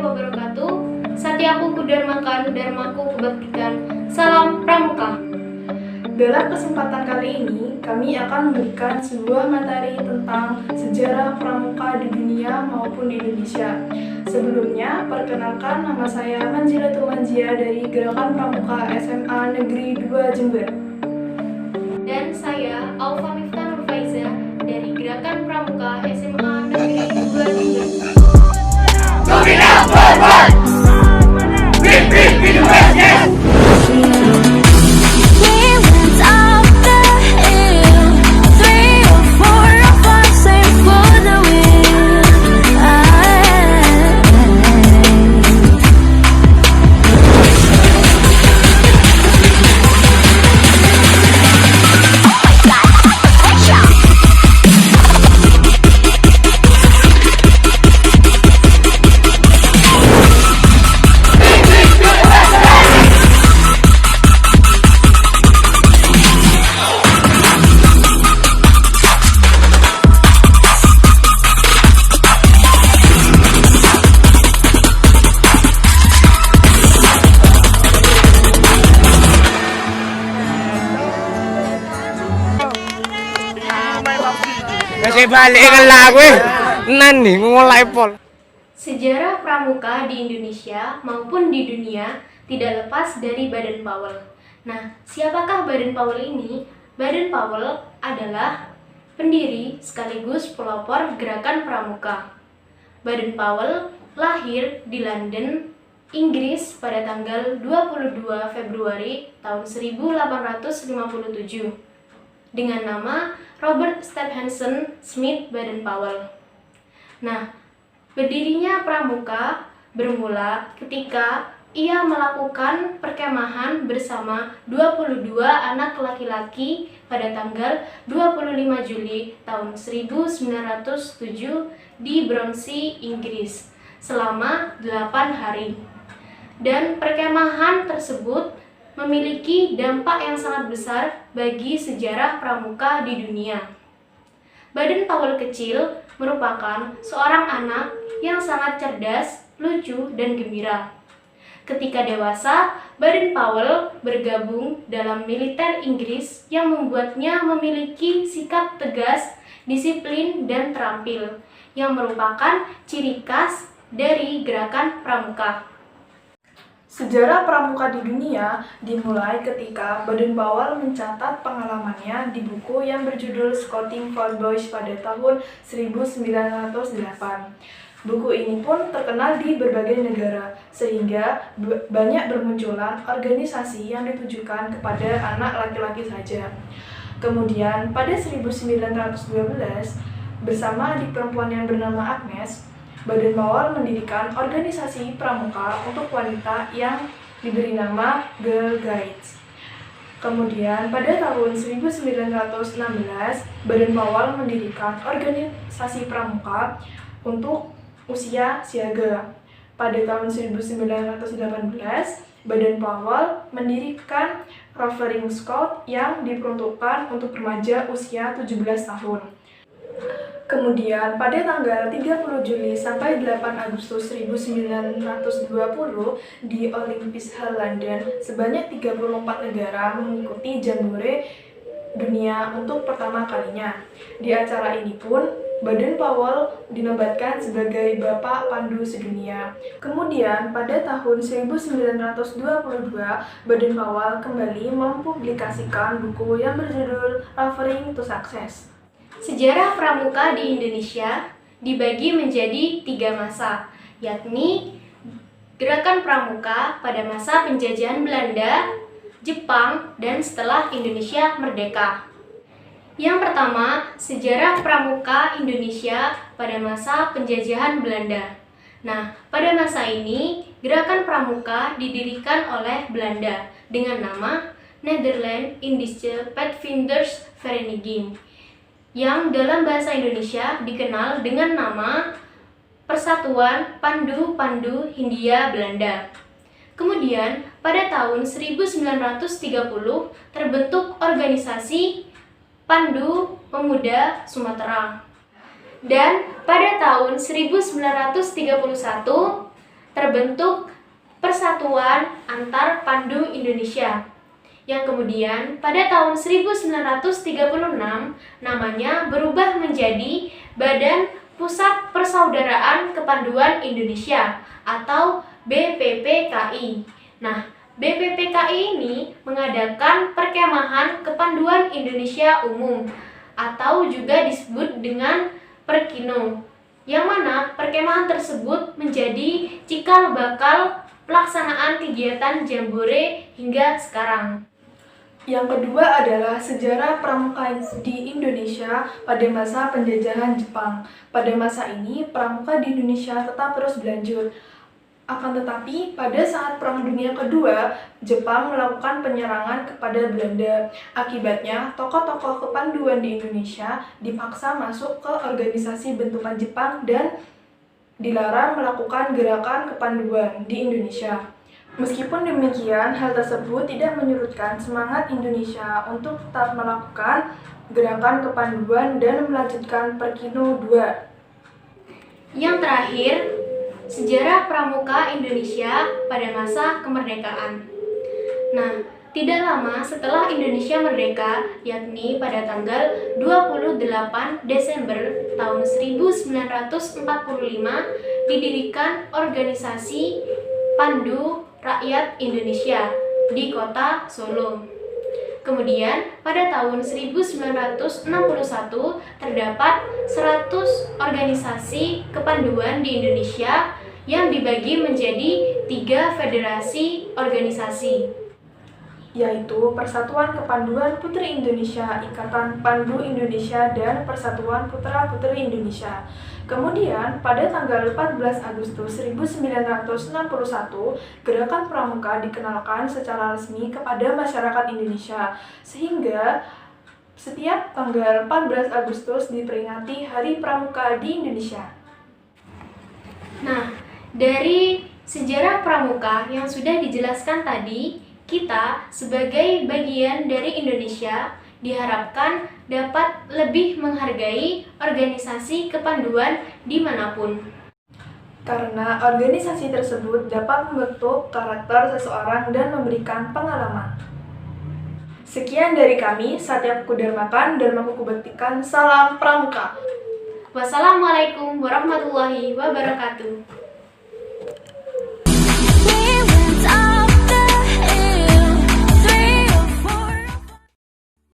wabarakatuh. Satyaku kudharmakan, dharmaku kebaktikan. Salam Pramuka. Dalam kesempatan kali ini, kami akan memberikan sebuah materi tentang sejarah pramuka di dunia maupun di Indonesia. Sebelumnya, perkenalkan nama saya Manjilatul Manjia dari Gerakan Pramuka SMA Negeri 2 Jember. Dan saya Aufa Miftah Nurfaiza dari Gerakan Pramuka SMA Negeri 2 Jember. Masih balik kan lagu nani ngolai pol. Sejarah pramuka di Indonesia maupun di dunia tidak lepas dari Baden Powell. Nah, siapakah Baden Powell ini? Baden Powell adalah pendiri sekaligus pelopor gerakan pramuka. Baden Powell lahir di London, Inggris pada tanggal 22 Februari tahun 1857 dengan nama Robert Stephenson Smith Baden Powell. Nah, berdirinya pramuka bermula ketika ia melakukan perkemahan bersama 22 anak laki-laki pada tanggal 25 Juli tahun 1907 di Bronsey, Inggris selama 8 hari. Dan perkemahan tersebut memiliki dampak yang sangat besar bagi sejarah pramuka di dunia. Baden Powell kecil merupakan seorang anak yang sangat cerdas, lucu, dan gembira. Ketika dewasa, Baden Powell bergabung dalam militer Inggris yang membuatnya memiliki sikap tegas, disiplin, dan terampil, yang merupakan ciri khas dari gerakan pramuka. Sejarah pramuka di dunia dimulai ketika Baden Powell mencatat pengalamannya di buku yang berjudul Scouting for Boys pada tahun 1908. Buku ini pun terkenal di berbagai negara, sehingga banyak bermunculan organisasi yang ditujukan kepada anak laki-laki saja. Kemudian pada 1912, bersama adik perempuan yang bernama Agnes, Baden Powell mendirikan organisasi pramuka untuk wanita yang diberi nama Girl Guides. Kemudian pada tahun 1916, Baden Powell mendirikan organisasi pramuka untuk usia siaga. Pada tahun 1918, Baden Powell mendirikan Rovering Scout yang diperuntukkan untuk remaja usia 17 tahun. Kemudian pada tanggal 30 Juli sampai 8 Agustus 1920 di Olympic Hall London, sebanyak 34 negara mengikuti Jambore dunia untuk pertama kalinya. Di acara ini pun Baden Powell dinobatkan sebagai Bapak Pandu Sedunia. Kemudian pada tahun 1922, Baden Powell kembali mempublikasikan buku yang berjudul Rovering to Success. Sejarah pramuka di Indonesia dibagi menjadi 3 masa, yakni gerakan pramuka pada masa penjajahan Belanda, Jepang, dan setelah Indonesia merdeka. Yang pertama, sejarah pramuka Indonesia pada masa penjajahan Belanda. Nah, pada masa ini, gerakan pramuka didirikan oleh Belanda dengan nama Nederland-Indische Padvindersvereniging, yang dalam bahasa Indonesia dikenal dengan nama Persatuan Pandu-Pandu Hindia Belanda. Kemudian, pada tahun 1930 terbentuk organisasi Pandu Pemuda Sumatera. Dan pada tahun 1931 terbentuk Persatuan Antar Pandu Indonesia, yang kemudian pada tahun 1936 namanya berubah menjadi Badan Pusat Persaudaraan Kepanduan Indonesia atau BPPKI. Nah, BPPKI ini mengadakan perkemahan kepanduan Indonesia umum atau juga disebut dengan Perkino, yang mana perkemahan tersebut menjadi cikal bakal pelaksanaan kegiatan Jambore hingga sekarang. Yang kedua adalah sejarah pramuka di Indonesia pada masa penjajahan Jepang. Pada masa ini, pramuka di Indonesia tetap terus berlanjut. Akan tetapi, pada saat Perang Dunia Kedua, Jepang melakukan penyerangan kepada Belanda. Akibatnya, tokoh-tokoh kepanduan di Indonesia dipaksa masuk ke organisasi bentukan Jepang dan dilarang melakukan gerakan kepanduan di Indonesia. Meskipun demikian, hal tersebut tidak menyurutkan semangat Indonesia untuk tetap melakukan gerakan kepanduan dan melanjutkan Perkino II. Yang terakhir, sejarah pramuka Indonesia pada masa kemerdekaan. Nah, tidak lama setelah Indonesia merdeka, yakni pada tanggal 28 Desember tahun 1945, didirikan organisasi Pandu Rakyat Indonesia di kota Solo. Kemudian pada tahun 1961 terdapat 100 organisasi kepanduan di Indonesia yang dibagi menjadi 3 federasi organisasi, yaitu Persatuan Kepanduan Putri Indonesia, Ikatan Pandu Indonesia, dan Persatuan Putra-Putri Indonesia. Kemudian, pada tanggal 14 Agustus 1961, Gerakan Pramuka dikenalkan secara resmi kepada masyarakat Indonesia, sehingga setiap tanggal 14 Agustus diperingati Hari Pramuka di Indonesia. Nah, dari sejarah pramuka yang sudah dijelaskan tadi, kita sebagai bagian dari Indonesia diharapkan dapat lebih menghargai organisasi kepanduan dimanapun. Karena organisasi tersebut dapat membentuk karakter seseorang dan memberikan pengalaman. Sekian dari kami, Satya Kudarmakan dan Mangkukubaktikan. Salam Pramuka. Wassalamualaikum warahmatullahi wabarakatuh.